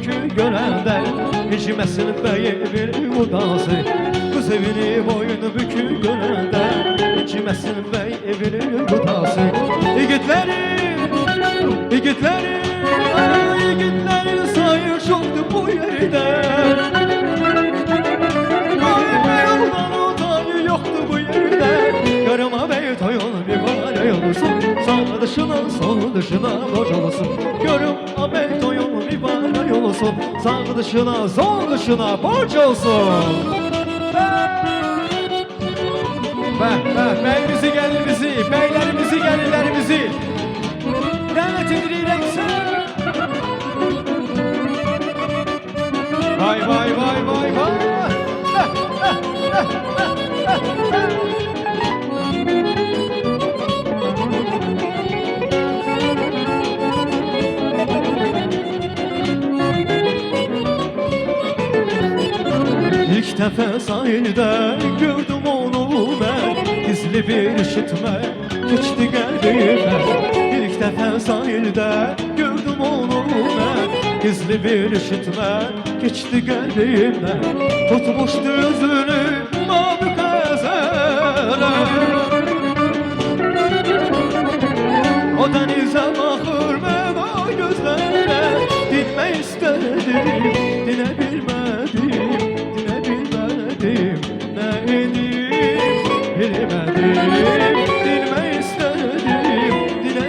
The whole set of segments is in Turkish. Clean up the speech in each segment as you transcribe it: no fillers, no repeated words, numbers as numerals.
bükük görəndə İçməsin bəyimin udası Qız evini boynu bükük görəndə İçməsin bəyimin udası İgidlərin sayır çoxdur bu yerdə Oğlanın tayı yoxdur bu yerdə Qarama bəy toyun bir var olursun Sağ dışına sol dışına boş olsun Görüm bəy toyun bir var olursun Sağ dışına sol dışına boş olsun Bəyimizi gəlirimizi bəylərimizi gəlirlərimizi Dəvət edirik sən Vay vay vay vay vay İlk dəfə sahildə gördüm onu mən Gizli bir işitmə keçdi qəlbimə İlk dəfə sahildə gördüm onu mən Gizli bir işitmə keçdi qəlbimə Tutmuşdu üzünü mavi qəzələ O dənizə baxır mən o gözlərlə Dinmək istədim, dinə bilmədim Nə edim, bilmədim Dinmək istədim, dinə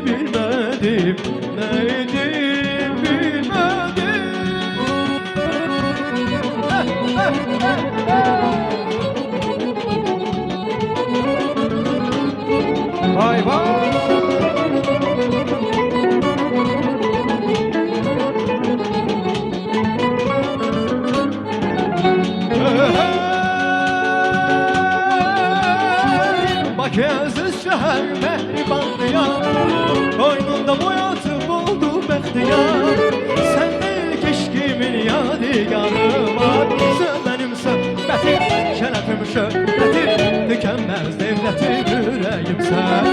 bilmədim Nə edim, bilmədim Vay vay Bakıyaziz şəhər məhribandı ya Qoynunda boyatıb oldu bəxtiyar Sən deyil keşkimin yadigarı var Sən mənim söhbətim, şərəfim, şöhbətim Tükənməz devlətim, ürəyimsən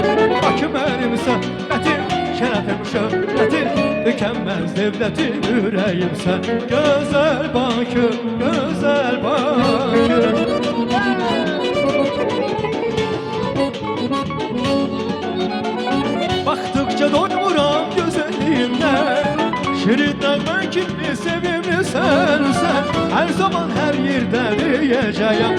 Bakı mənim söhbətim, şərəfim, şöhbətim Tükənməz devlətim, ürəyimsən Gözəl Bakı, gözəl Bakı Baktıkça doymuram gözəlliyimdən Şirin nəğmə kimi sevimlisən sən Hər zaman hər yerdə deyəcəyəm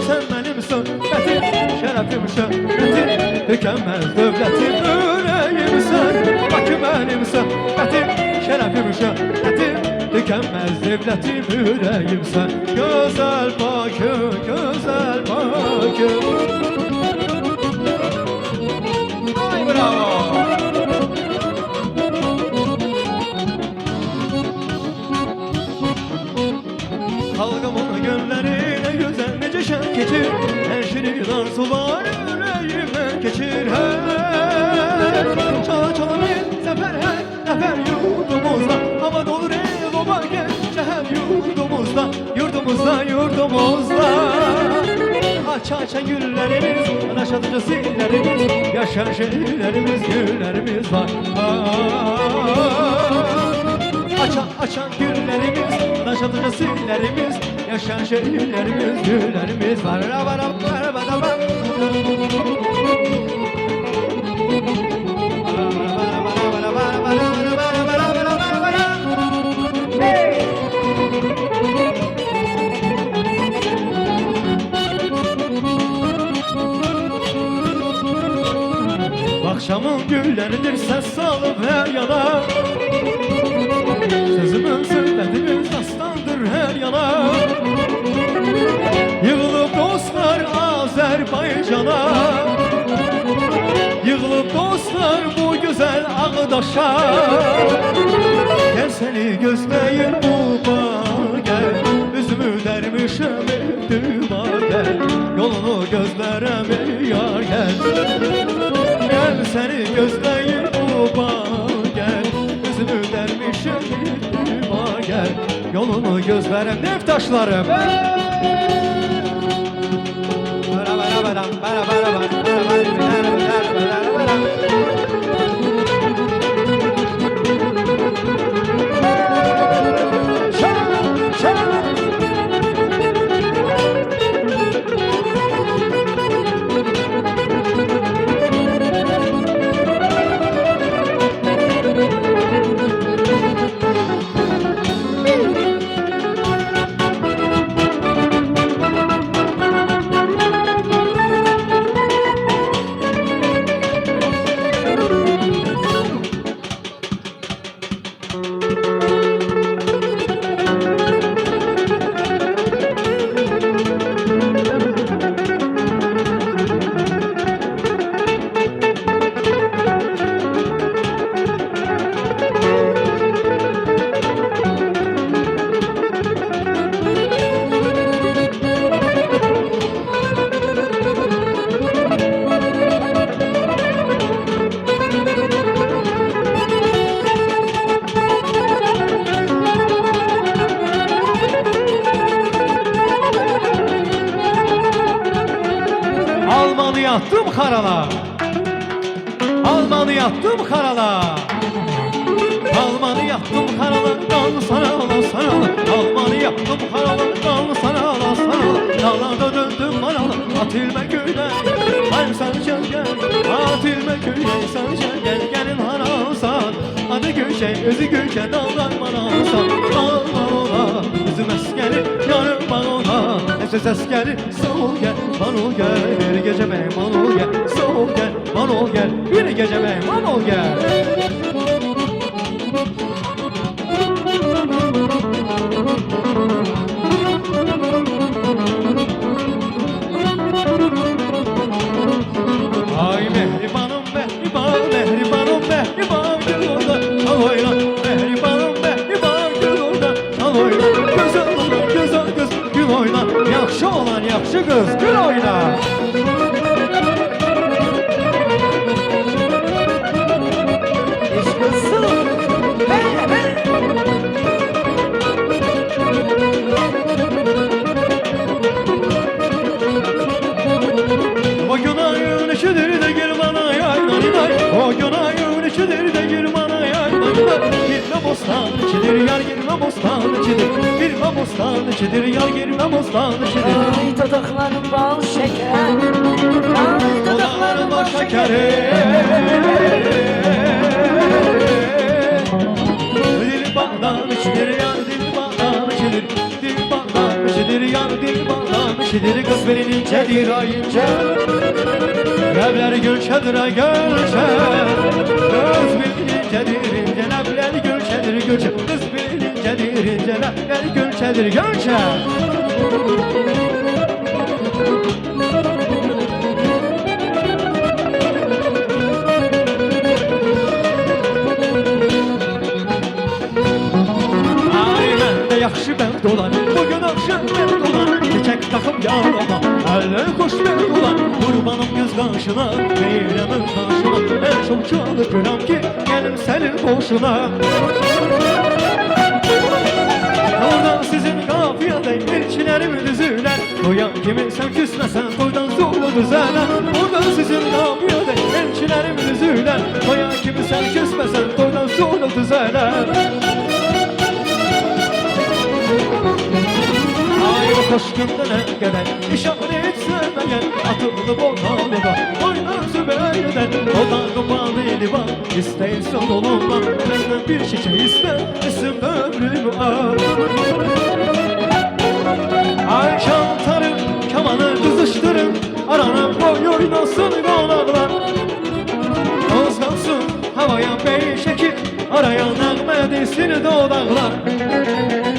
Sən mənim söhbətim, şərəfim, şöhbətim Tükənməz dövlətim, ürəyimsən Bakı mənim söhbətim, şərəfim, şöhbətim Tükənməz devlətim, ürəyimsən Gözəl Bakı, gözəl Bakı Bravo! Halkımın gönleri ne güzel nece şen keçir Her şirin arzular yüreğime geçir Çala çala bir sefer her nefer yurdumuzda Hava dolur ev oba gel şehir yurdumuzda Açan güllerimiz, anaşadıcı sillerimiz Yaşar şehirlerimiz, güllerimiz var Açan güllerimiz, anaşadıcı sillerimiz Yaşar şehirlerimiz, güllerimiz var Akşamın gülleridir ses salıp her yana Sözümün söhbetimiz dastandır her yana Yığılıp dostlar Azerbaycan'a Yığılıp dostlar bu güzel Ağdaş'a Gel seni gözleyir bu bağ gel Üzümü dermişem evdüma gel Yolunu gözlerem yar gel Gel seni gözleyir bu bağ gel Üzümü dermişem evdüma gel Yolunu gözlerem neftaşlarım Almanı yattım karala, Almanı yattım karala, Almanı yattım karala, dal sana ala sana ala. Almanı yattım karala, dal sana ala sana ala. Dağlarda döndüm marala, atilme köyden. Hayır sen gel gel, atilme köyden. Sen gel gel, gelin harasan. Adı Gülşen, özü Gülşen, dağlar marasan. Dağlar ola, üzüm eskeri, yarım bağla. Ses eskeri, soğuk gel, bana gel. Bir gece meyman gel, soğuk gel, bana gel. Bir gece meyman gel. Ay mehribanım mehriban, mehribanım mehriban, gül orada al oyna. Mehribanım mehriban, gül orada al oyna. Güzel olan güzel kız gül oyna. Yaxşı olan yaxşı kız gül oyna. O gün ayın içidir de gir bana yaylanlar. O gün ayın içidir de gir bana yaylanlar. Girme bostan içidir yar, girme bostan içidir. Girme bostan içidir yar, girme bostan içidir. Ay dudakların bal şeker, ay Dudakların bal şekeri. Dil bağdan içidir yar, dil bağdan içidir. Dil bağdan içidir yar, dil bağdan içidir. Kız belin incedir ay ince. Lebleri gülşedir ay gülşe. Kız belin incedir ince. Lebleri gülşedir gülşe. Kız belin incedir ince. Lebleri gülşedir gülşe. Yaxşı bənd olan, bugün akşam bənd olan. Çiçək taxım yarama, əllər xoş bənd olan. Qurbanım göz qaşına, meyləmin qaşına. Mən çox çalışıram ki, gəlim sənin boşuna. Orada sizin qafiyədə elçilərim düzülər. Toyan kimi sən küsməsən, toydan sonra düzələr. Orada sizin qafiyədə elçilərim düzülər. Toyan kimi sən küsməsən, toydan sonra düzələr. Ay o koşkunda ne kadar işaret sevmeyen atıldı boğalıda oynar sübeyden o da kapalı var istersen olunma benden bir çiçeği iste isim ömrümü al. Ay çaltarım kamanı kızıştırın arana boy oynasın konaklar. Tozlansın havaya bey şekil araya nağme desin dodaklar.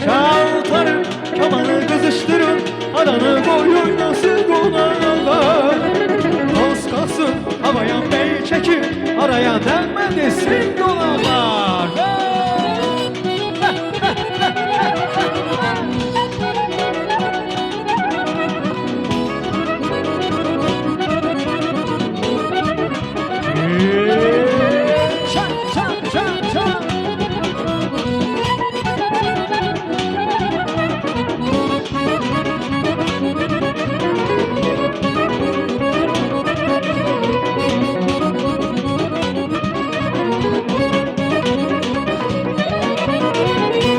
Çaltarım kamanı kızıştırın aranı boy oynasın konaklar. Toz kalsın havaya bey çekil araya nağme desin dodaklar.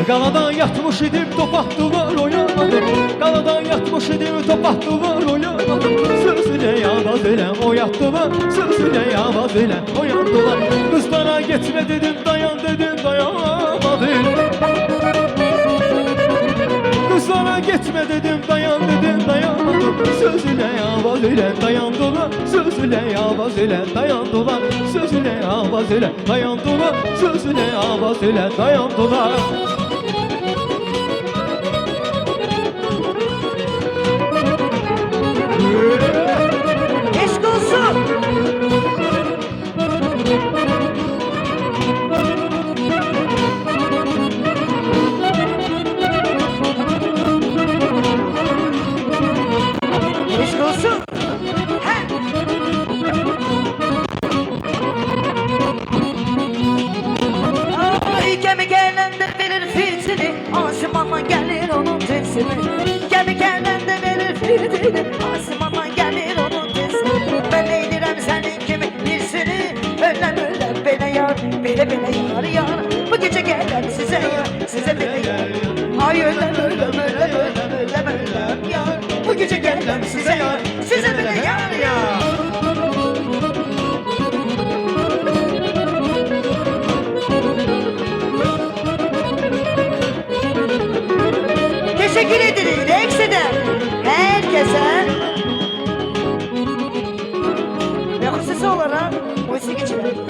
Qaladan yatmış idim, topaqdılar oyanmadım. Qaladan yatmış idim, topaqdılar oyanmadım. Sözüne yavaz elə oyatdılar, sözüne yavaz elə oyandılar. Qızlara getmə dedim, dayan dedim, dayanmadım. Qızlara getmə dedim, dayan dedim, dayanmadım. Sözüne yavaz elə dayandılar, sözüne yavaz elə dayandılar. Sözüne yavaz elə dayandılar, sözüne yavaz elə dayandılar. Eşk olsun. Eşk olsun. Ay gemi gelende verir fitili, aşımana gelir onun tesiri. Gemi gelende verir fitili, aşımana gelir onun tesiri. yar yar. Bu gece geldim size yar, size de yar. Hayır öyle böyle böyle böyle böyle böyle yar. Bu gece geldim size yar,